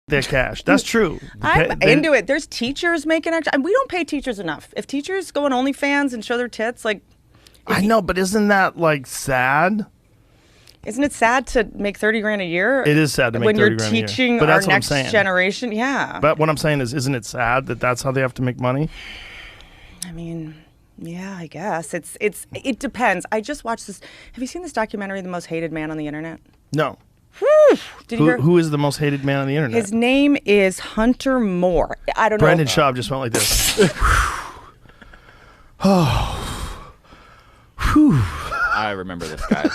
their cash. That's true. I'm into it. There's teachers making extra. We don't pay teachers enough. If teachers go on OnlyFans and show their tits, like, I know, but isn't that like sad? Isn't it sad to make $30,000 a year? It is sad to make when you're $30,000 a year. teaching But our that's what I'm next saying. generation. Yeah. But what I'm saying is, isn't it sad that that's how they have to make money? I mean, yeah, I guess it depends. I just watched this. Have you seen this documentary, The Most Hated Man on the Internet? No. Whew. Did you hear? Who is the most hated man on the internet? His name is Hunter Moore. I don't know. Brendan Schaub just went like this. Oh. Whew. I remember this guy.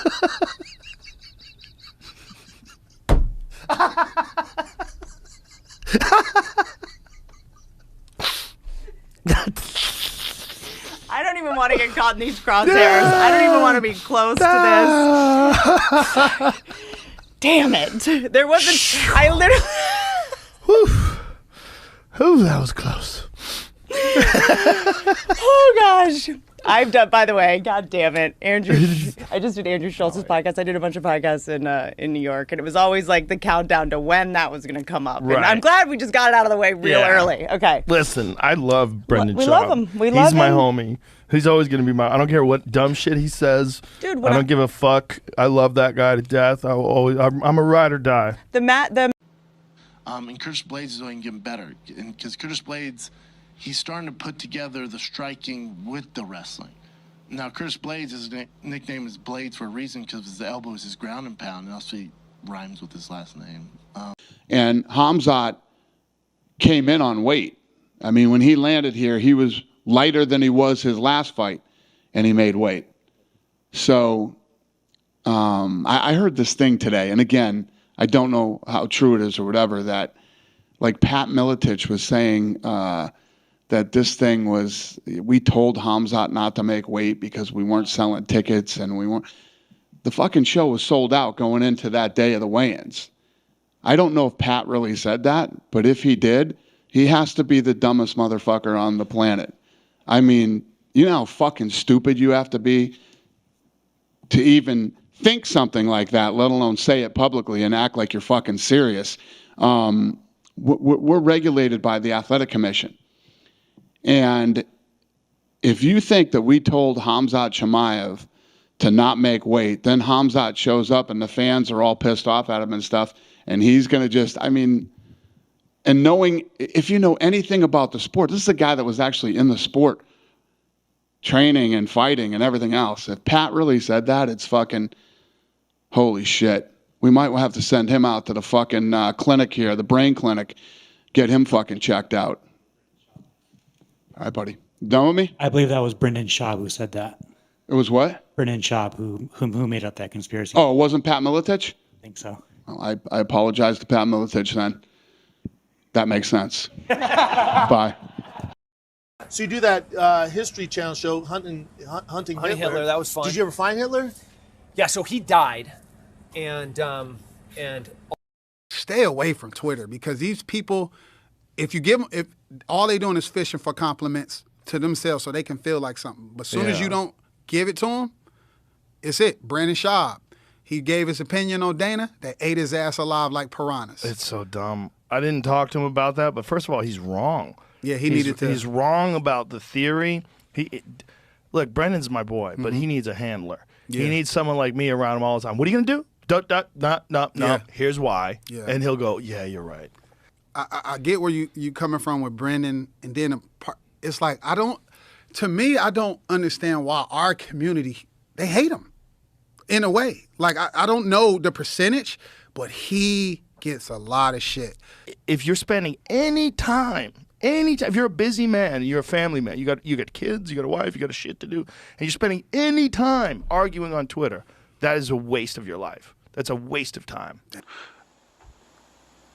I don't even want to get caught in these crosshairs. I don't even want to be close to this. Damn it. There wasn't. I literally. Whew, that was close. Oh, gosh. I've done, by the way, God damn it, Andrew. I just did Andrew Schultz's podcast. I did a bunch of podcasts in New York, and it was always like the countdown to when that was going to come up. Right. And I'm glad we just got it out of the way real early. Okay. Listen, I love Brendan Schaub. We love him. We love him. He's my homie. He's always going to be my. I don't care what dumb shit he says. Dude, I don't give a fuck. I love that guy to death. I'm a ride or die. And Curtis Blades is only getting better, because Curtis Blades, he's starting to put together the striking with the wrestling. Now, Curtis Blades, his nickname is Blades for a reason, because his elbow is his ground and pound, and also he rhymes with his last name. And Hamzat came in on weight. I mean, when he landed here, he was lighter than he was his last fight, and he made weight. So I heard this thing today, and again, I don't know how true it is or whatever, that like Pat Miletich was saying that this thing was, we told Hamzat not to make weight because we weren't selling tickets and we weren't. The fucking show was sold out going into that day of the weigh-ins. I don't know if Pat really said that, but if he did, he has to be the dumbest motherfucker on the planet. I mean, you know how fucking stupid you have to be to even think something like that, let alone say it publicly and act like you're fucking serious. We're regulated by the Athletic Commission. And if you think that we told Hamzat Chimaev to not make weight, then Hamzat shows up and the fans are all pissed off at him and stuff, and he's going to just, I mean, and knowing, if you know anything about the sport, this is a guy that was actually in the sport, training and fighting and everything else. If Pat really said that, it's fucking, holy shit. We might have to send him out to the fucking clinic here, the brain clinic, get him fucking checked out. All right, buddy. Done with me? I believe that was Brendan Schaub who said that. It was what? Brendan Schaub who made up that conspiracy. Oh, it wasn't Pat Miletich? I think so. Well, I apologize to Pat Miletich then. That makes sense. Bye. So you do that History Channel show, Hunting Hitler. That was fun. Did you ever find Hitler? Yeah, so he died, and stay away from Twitter, because these people, if all they doing is fishing for compliments to themselves so they can feel like something. But as soon as you don't give it to them, it's it. Brandon Schaub, he gave his opinion on Dana. They ate his ass alive like piranhas. It's so dumb. I didn't talk to him about that, but first of all, he's wrong. Yeah, he's wrong about the theory. Look, Brendan's my boy, but he needs a handler. Yeah. He needs someone like me around him all the time. What are you gonna do? No. Yeah. Here's why. Yeah. And he'll go, yeah, you're right. I get where you coming from with Brendan, and then it's like I don't understand why our community, they hate him in a way. Like I don't know the percentage, but he gets a lot of shit. If you're spending any time, if you're a busy man, you're a family man, you got kids, you got a wife, you got a shit to do, and you're spending any time arguing on Twitter, that is a waste of your life. That's a waste of time.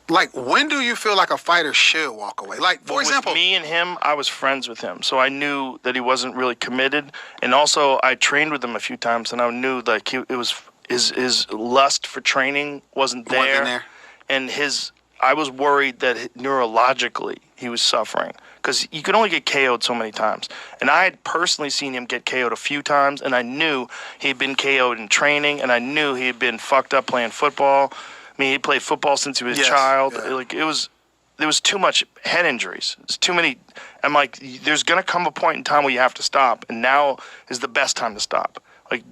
Like, when do you feel like a fighter should walk away? Like, for example, with me and him, I was friends with him, so I knew that he wasn't really committed, and also I trained with him a few times, and I knew like it was his lust for training wasn't there. And I was worried that neurologically he was suffering, because you can only get KO'd so many times. And I had personally seen him get KO'd a few times, and I knew he had been KO'd in training, and I knew he had been fucked up playing football. I mean, he played football since he was a child. Like there was too much head injuries. There's too many. I'm like, there's gonna come a point in time where you have to stop, and now is the best time to stop. Like,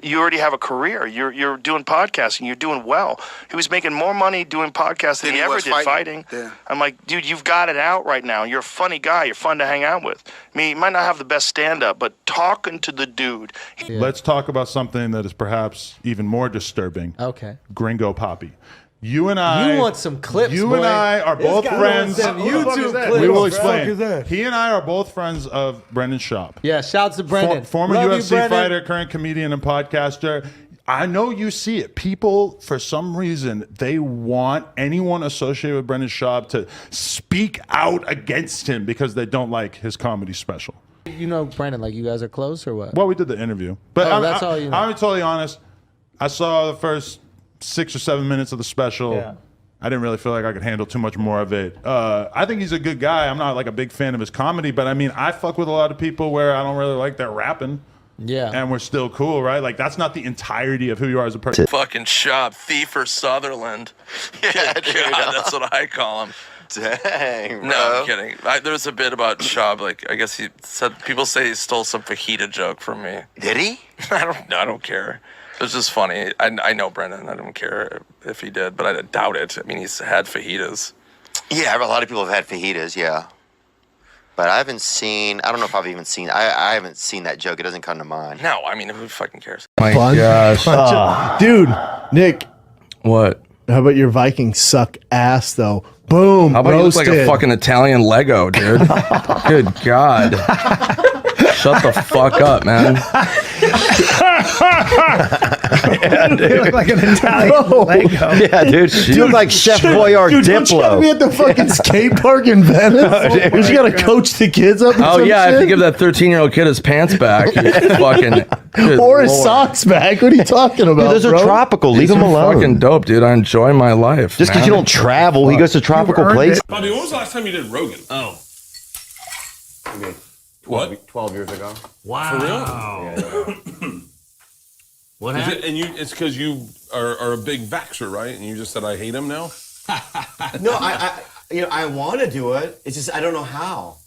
you already have a career. You're doing podcasting. You're doing well. He was making more money doing podcasting than he ever did fighting. Yeah. I'm like, dude, you've got it out right now. You're a funny guy. You're fun to hang out with. I mean, you might not have the best stand-up, but talking to the dude. Let's talk about something that is perhaps even more disturbing. Okay. Gringo Poppy. You and I. You want some clips, You boy. and I are both friends. YouTube clips. We will explain. He and I are both friends of Brendan Schaub. Yeah, shouts to Brendan. Former UFC fighter, current comedian and podcaster. I know you see it. People, for some reason, they want anyone associated with Brendan Schaub to speak out against him because they don't like his comedy special. You know Brendan, like you guys are close or what? Well, we did the interview. But that's all you know. I'm totally honest. I saw the first 6 or 7 minutes of the special. Yeah. I didn't really feel like I could handle too much more of it. I think he's a good guy. I'm not like a big fan of his comedy, but I mean, I fuck with a lot of people where I don't really like their rapping. Yeah. And we're still cool, right? Like, that's not the entirety of who you are as a person. Fucking Schaub, thief or Sutherland. Yeah, dude, God, that's what I call him. Dang, bro. No, I'm kidding. There's a bit about Schaub, like, I guess he said, people say he stole some fajita joke from me. Did he? I don't care. It was just funny. I know Brendan. I don't care if he did, but I doubt it. I mean, he's had fajitas. Yeah, a lot of people have had fajitas, yeah. But I haven't seen, I don't know if I've even seen, I haven't seen that joke. It doesn't come to mind. No, I mean, who fucking cares? My gosh. Dude, Nick. What? How about your Vikings suck ass, though? Boom. How about roasted. you look like a fucking Italian Lego, dude? Good God. Shut the fuck up, man. Yeah, dude. You look like an Italian Lego. Yeah, dude. You look like Chef Boyardee Diplo. Don't you gotta be at the fucking skate park in Venice? Don't you gotta coach the kids up? Oh, yeah, I have to give that 13-year-old kid his pants back. Fucking, or his socks back. What are you talking about, Dude, those are tropical. Leave them alone. Fucking dope, dude. I enjoy my life. Just because you don't travel, he goes to tropical places. Bobby, when was the last time you did Rogan? Oh. Okay. What? 12 years ago. Wow. For real? Yeah. What happened? It's because you are a big vaxxer, right? And you just said, I hate him now? No, I want to do it. It's just I don't know how.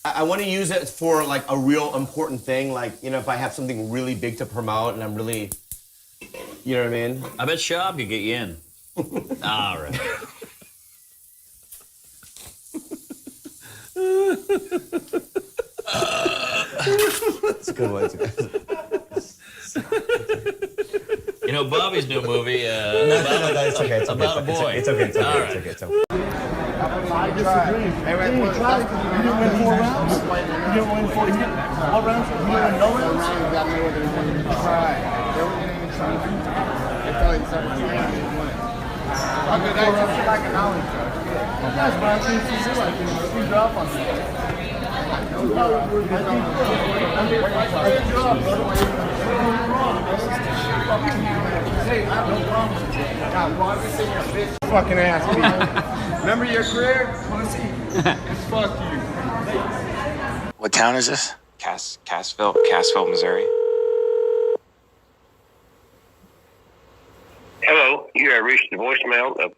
I want to use it for like a real important thing. Like, you know, if I have something really big to promote and I'm really, you know what I mean? I bet Schaub could get you in. All right. It's a good one. You know Bobby's new movie. It's okay. It's about a boy. It's okay. All right. It's okay. I disagree. You didn't win 4 rounds. You didn't win 40 minutes. What rounds? You didn't win no rounds. Okay, that's like an knowledge. Yes, but I think you like you drop on that. Fucking ass me. Remember your career? Fuck you. What town is this? Cassville, Missouri. Hello, you have reached the voicemail of...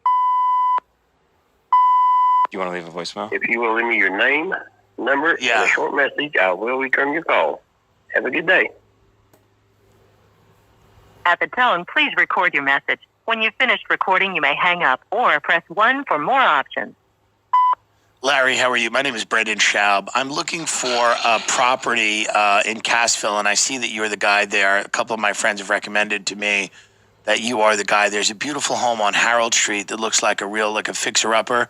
You want to leave a voicemail? If you will leave me your name, number, and a short message, I will return your call. Have a good day. At the tone, please record your message. When you've finished recording, you may hang up or press 1 for more options. Larry, how are you? My name is Brendan Schaub. I'm looking for a property in Cassville, and I see that you're the guy there. A couple of my friends have recommended to me that you are the guy. There's a beautiful home on Harold Street that looks like a fixer-upper,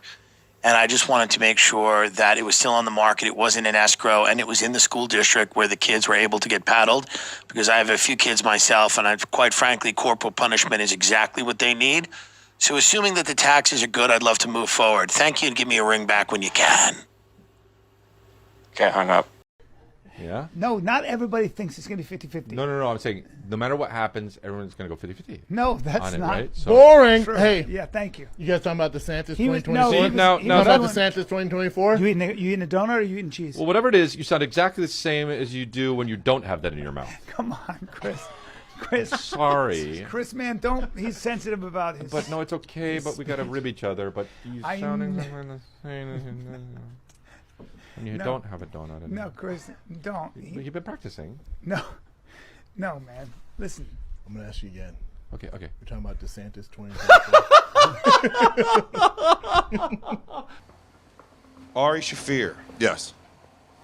and I just wanted to make sure that it was still on the market, it wasn't in escrow, and it was in the school district where the kids were able to get paddled, because I have a few kids myself, and quite frankly, corporal punishment is exactly what they need. So assuming that the taxes are good, I'd love to move forward. Thank you, and give me a ring back when you can. Okay, hung up. Yeah? No, not everybody thinks it's going to be 50-50. No. I'm saying no matter what happens, everyone's going to go 50-50. No, that's not. Right? So, boring. True. Hey. Yeah, thank you. You guys talking about DeSantis He was- 2024? no, he was about doing- DeSantis 2024? You eating a donut or you eating cheese? well, whatever it is, you sound exactly the same as you do when you don't have that in your mouth. Come on, Chris. Chris. Sorry. Chris, man, don't. He's sensitive about his. But no, it's okay. But we gotta rib each other. But you sounding the same. And you don't have a donut. No, Chris, don't. You've been practicing. No, man. Listen. I'm gonna ask you again. Okay. We're talking about DeSantis 2024. Ari Shafir. Yes.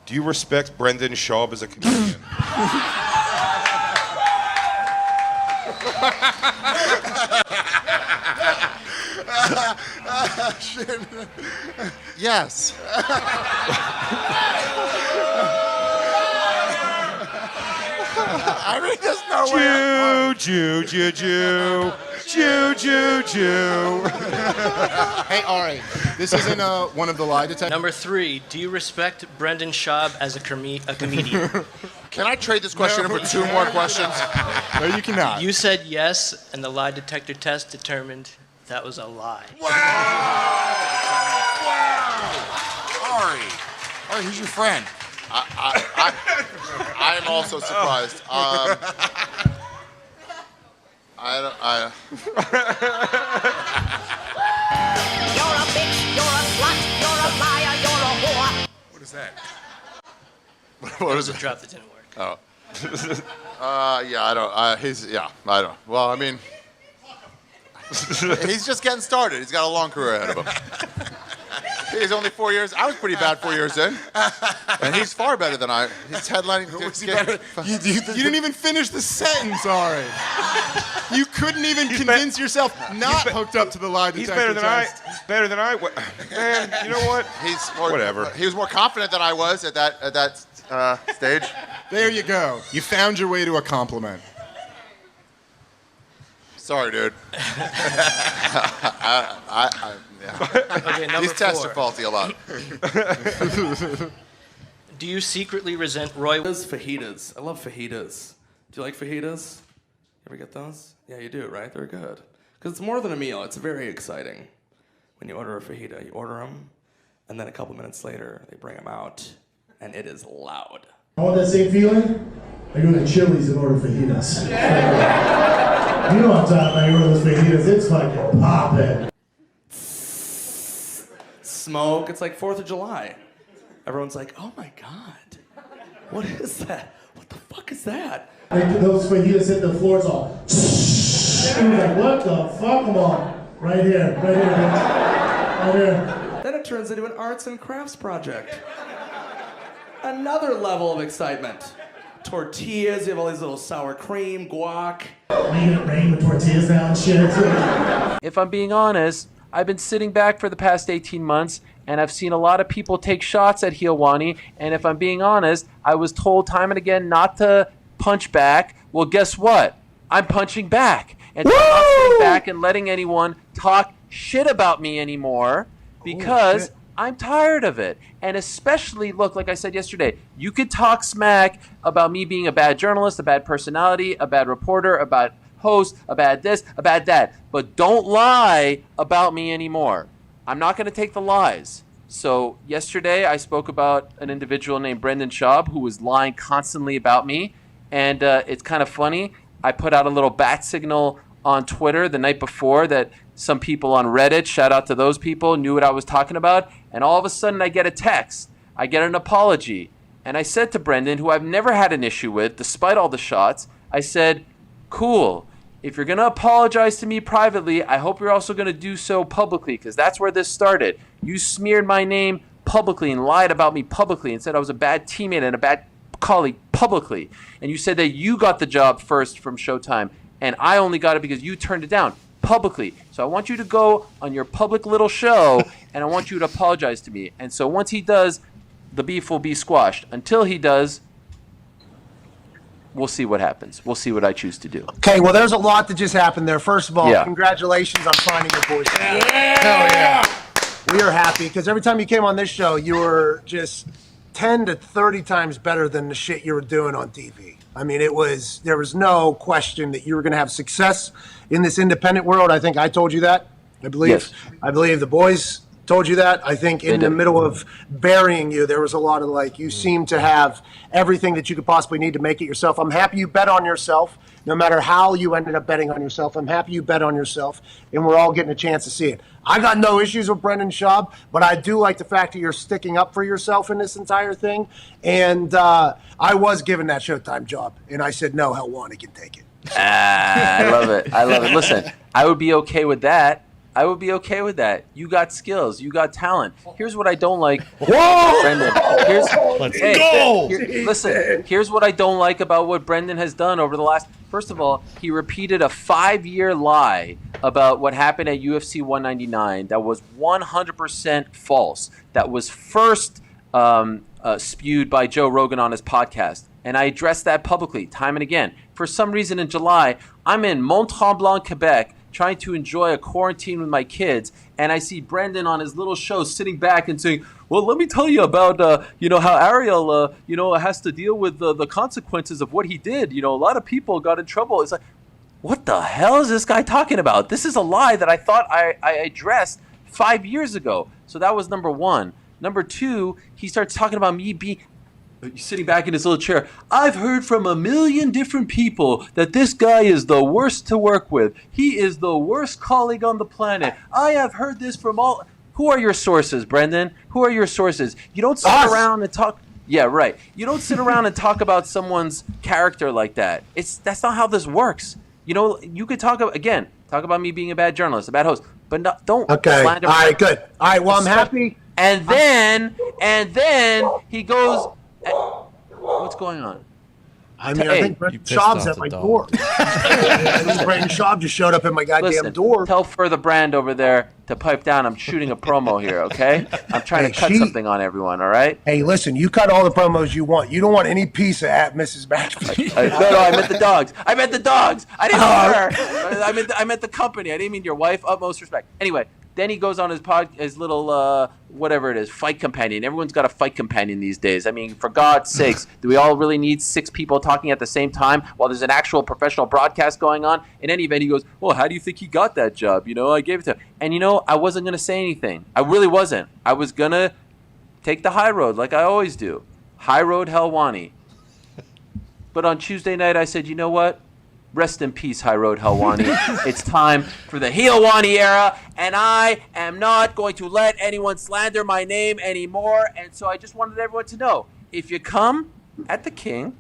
Do you respect Brendan Schaub as a comedian? Shit. Yes. I mean, there's no way. Hey, Ari, this isn't one of the lie detectors. Number 3, do you respect Brendan Schaub as a comedian? Can I trade this question for 2 more questions? No, you cannot. You said yes, and the lie detector test determined that was a lie. Ari, who's your friend? I am also surprised. You're a bitch, you're a slut, you're a liar, you're a whore. What is that? What was the drop that didn't work? Oh. Yeah, I don't. I don't. Well, I mean, he's just getting started. He's got a long career ahead of him. He's only 4 years. I was pretty bad 4 years in, and he's far better than I. He's headlining. You didn't even finish the sentence, Ari. You couldn't even convince yourself not hooked up to the lie detector He's better than test. Better than I. Man, you know what? He's more, whatever. He was more confident than I was at that stage. There you go. You found your way to a compliment. Sorry, dude. Okay, number These tests 4. are faulty a lot. Do you secretly resent Roy? Fajitas. I love fajitas. Do you like fajitas? You ever get those? Yeah, you do, right? They're good. Because it's more than a meal. It's very exciting. When you order a fajita, you order them, and then a couple minutes later, they bring them out, and it is loud. I want that same feeling? I go to Chili's and order fajitas. You know what I'm talking about. You order those fajitas, it's fucking poppin'. Smoke. It's like 4th of July. Everyone's like, oh my God. What is that? What the fuck is that? Those fajitas hit the floor, it's all. And we're like, what the fuck? Come on. Right here, bitch. Right here. Then it turns into an arts and crafts project. Another level of excitement. Tortillas, you have all these little sour cream, guac. Making it rain with tortillas now and shit. If I'm being honest, I've been sitting back for the past 18 months, and I've seen a lot of people take shots at Helwani, and if I'm being honest, I was told time and again not to punch back. Well, guess what? I'm punching back. And so I'm not sitting back and letting anyone talk shit about me anymore because I'm tired of it. And especially, look, like I said yesterday, you could talk smack about me being a bad journalist, a bad personality, a bad reporter, a bad host, a bad this, a bad that. But don't lie about me anymore. I'm not going to take the lies. So yesterday I spoke about an individual named Brendan Schaub who was lying constantly about me. And it's kind of funny. I put out a little bat signal on Twitter the night before that some people on Reddit, shout out to those people, knew what I was talking about. And all of a sudden I get a text. I get an apology. And I said to Brendan, who I've never had an issue with, despite all the shots, I said, cool. If you're going to apologize to me privately, I hope you're also going to do so publicly, because that's where this started. You smeared my name publicly and lied about me publicly and said I was a bad teammate and a bad colleague publicly. And you said that you got the job first from Showtime, and I only got it because you turned it down publicly. So I want you to go on your public little show, and I want you to apologize to me. And so once he does, the beef will be squashed. Until he does, we'll see what happens. We'll see what I choose to do. Okay, well, there's a lot that just happened there. First of all, Yeah. congratulations on finding your voice. Yeah. Hell yeah. We are happy because every time you came on this show, you were just 10 to 30 times better than the shit you were doing on TV. I mean, there was no question that you were going to have success in this independent world. I think I told you that. I believe. Yes. I believe the boys told you that. I think in the middle of burying you, there was a lot of like, you seem to have everything that you could possibly need to make it yourself. I'm happy you bet on yourself, no matter how you ended up betting on yourself. I'm happy you bet on yourself, and we're all getting a chance to see it. I got no issues with Brendan Schaub, but I do like the fact that you're sticking up for yourself in this entire thing. And I was given that Showtime job, and I said, no, Helwani can take it. I love it. I love it. Listen, I would be okay with that. You got skills. You got talent. Here's what I don't like. Whoa! Brendan. Let's go! Listen, here's what I don't like about what Brendan has done over the last... First of all, he repeated a 5-year lie about what happened at UFC 199 that was 100% false. That was first spewed by Joe Rogan on his podcast. And I addressed that publicly time and again. For some reason in July, I'm in Mont-Tremblant, Quebec, trying to enjoy a quarantine with my kids, and I see Brendan on his little show sitting back and saying, well, let me tell you about, how Ariel, has to deal with the consequences of what he did. A lot of people got in trouble. It's like, what the hell is this guy talking about? This is a lie that I thought I addressed 5 years ago. So that was number one. Number two, he starts talking about me being... sitting back in his little chair. I've heard from 1 million different people that this guy is the worst to work with. He is the worst colleague on the planet. I have heard this from all... Who are your sources, Brendan? Who are your sources? You don't sit around and talk... Yeah, right. You don't sit around and talk about someone's character like that. That's not how this works. You could talk about me being a bad journalist, a bad host, but don't slander. All right, good. All right, well, I'm happy. And then he goes... What's going on? I think Brendan Schaub's at my door. Brendan Schaub just showed up at my goddamn door. Tell Further Brand over there to pipe down. I'm shooting a promo here, okay? I'm trying to cut something on everyone, all right? Hey, listen, you cut all the promos you want. You don't want any piece of at Mrs. Matchman. No, I meant the dogs. I meant the dogs. I didn't mean her. I meant the company. I didn't mean your wife. Utmost respect. Anyway. Then he goes on his little, whatever it is, fight companion. Everyone's got a fight companion these days. I mean, for God's sakes, do we all really need 6 people talking at the same time while there's an actual professional broadcast going on? In any event, he goes, well, how do you think he got that job? I gave it to him. And, I wasn't going to say anything. I really wasn't. I was going to take the high road like I always do. High road Helwani. But on Tuesday night, I said, you know what? Rest in peace, High Road Helwani. It's time for the Helwani era, and I am not going to let anyone slander my name anymore. And so I just wanted everyone to know, if you come at the king,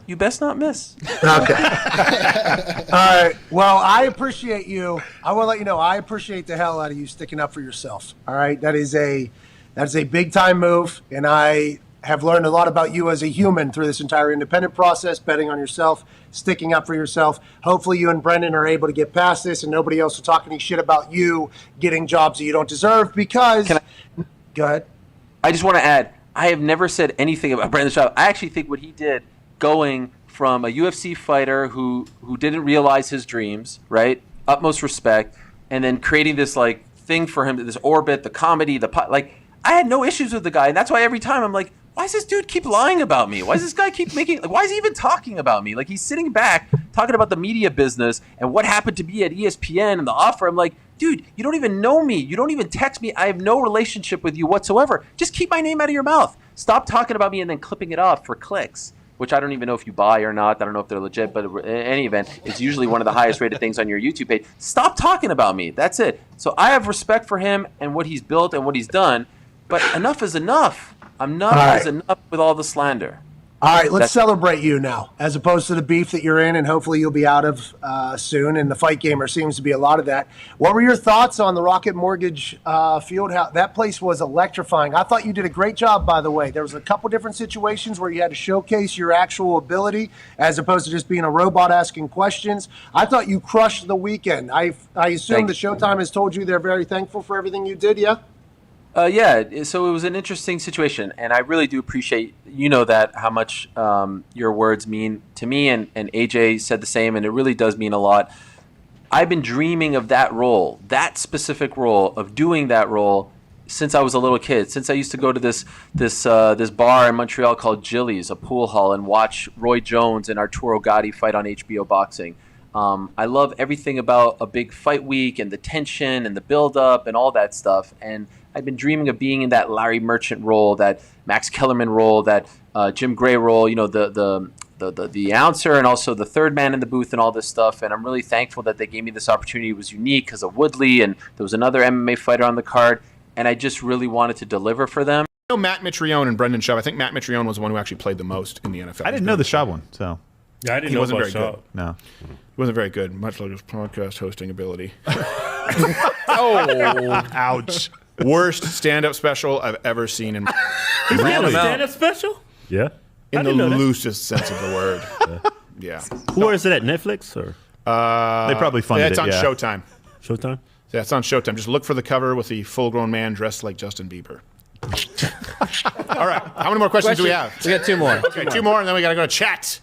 you best not miss. Okay. All right. Well, I appreciate you. I want to let you know, I appreciate the hell out of you sticking up for yourself. All right. That is a big time move, and I have learned a lot about you as a human through this entire independent process, betting on yourself, sticking up for yourself. Hopefully you and Brendan are able to get past this and nobody else will talk any shit about you getting jobs that you don't deserve because... Go ahead. I just want to add, I have never said anything about Brendan Schaub. I actually think what he did going from a UFC fighter who didn't realize his dreams, right? Utmost respect, and then creating this thing for him, this orbit, the comedy, I had no issues with the guy, and that's why every time I'm like, why does this dude keep lying about me? Why does this guy keep making... why is he even talking about me? He's sitting back talking about the media business and what happened to be at ESPN and the offer. I'm like, dude, you don't even know me. You don't even text me. I have no relationship with you whatsoever. Just keep my name out of your mouth. Stop talking about me and then clipping it off for clicks, which I don't even know if you buy or not. I don't know if they're legit, but in any event, it's usually one of the highest rated things on your YouTube page. Stop talking about me. That's it. So I have respect for him and what he's built and what he's done, but enough is enough. Enough is enough with all the slander. All right, let's celebrate you now, as opposed to the beef that you're in, and hopefully you'll be out of soon. And the Fight Gamer seems to be a lot of that. What were your thoughts on the Rocket Mortgage field house? That place was electrifying. I thought you did a great job, by the way. There was a couple different situations where you had to showcase your actual ability, as opposed to just being a robot asking questions. I thought you crushed the weekend. I assume the Showtime has told you they're very thankful for everything you did, yeah? Yeah, so it was an interesting situation, and I really do appreciate, that, how much your words mean to me, and AJ said the same, and it really does mean a lot. I've been dreaming of that role, that specific role, of doing that role since I was a little kid, since I used to go to this bar in Montreal called Jilly's, a pool hall, and watch Roy Jones and Arturo Gatti fight on HBO Boxing. I love everything about a big fight week and the tension and the build-up and all that stuff. And I've been dreaming of being in that Larry Merchant role, that Max Kellerman role, that Jim Gray role, you know, the announcer and also the third man in the booth and all this stuff. And I'm really thankful that they gave me this opportunity. It was unique because of Woodley, and there was another MMA fighter on the card. And I just really wanted to deliver for them. I know Matt Mitrione and Brendan Schaub. I think Matt Mitrione was the one who actually played the most in the NFL. I didn't know the Schaub one, so. Yeah, I didn't He know wasn't about very Schaub. good. No. He wasn't very good, much like his podcast hosting ability. Oh, ouch. Worst stand-up special I've ever seen in my Is that a Really? stand-up special? Yeah. in I the didn't know that. loosest sense of the word. Yeah. Where is it at? Netflix or They probably funded it's it, on yeah. Showtime. Showtime? Yeah, it's on Showtime. Just look for the cover with the full-grown man dressed like Justin Bieber. All right. How many more questions do we have? We got two more. Okay, two more, and then we got to go to chat.